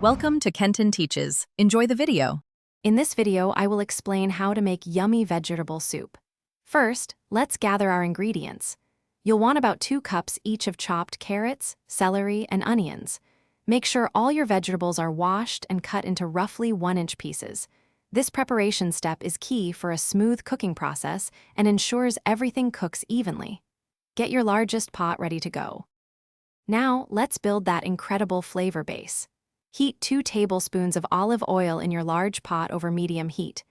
Welcome to Kenton Teaches. Enjoy the video. In this video, I will explain how to make yummy vegetable soup. First, let's gather our ingredients. You'll want about 2 cups each of chopped carrots, celery, and onions. Make sure all your vegetables are washed and cut into roughly 1-inch pieces. This preparation step is key for a smooth cooking process and ensures everything cooks evenly. Get your largest pot ready to go. Now, let's build that incredible flavor base. Heat 2 tablespoons of olive oil in your large pot over medium heat.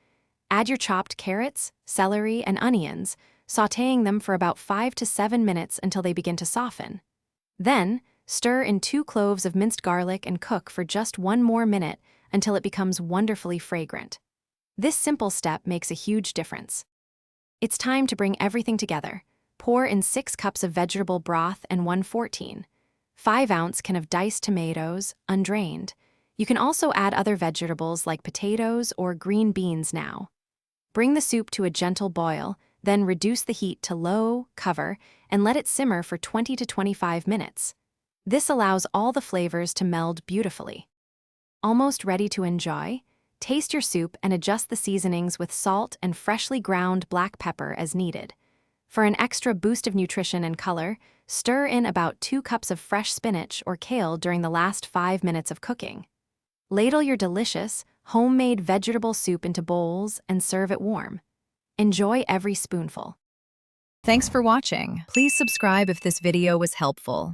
Add your chopped carrots, celery, and onions, sautéing them for about 5 to 7 minutes until they begin to soften. Then, stir in 2 cloves of minced garlic and cook for just 1 more minute until it becomes wonderfully fragrant. This simple step makes a huge difference. It's time to bring everything together. Pour in 6 cups of vegetable broth and 1/14. 5-ounce can of diced tomatoes, undrained. You can also add other vegetables like potatoes or green beans now. Bring the soup to a gentle boil, then reduce the heat to low, cover, and let it simmer for 20 to 25 minutes. This allows all the flavors to meld beautifully. Almost ready to enjoy? Taste your soup and adjust the seasonings with salt and freshly ground black pepper as needed. For an extra boost of nutrition and color, stir in about 2 cups of fresh spinach or kale during the last 5 minutes of cooking. Ladle your delicious, homemade vegetable soup into bowls and serve it warm. Enjoy every spoonful. Thanks for watching. Please subscribe if this video was helpful.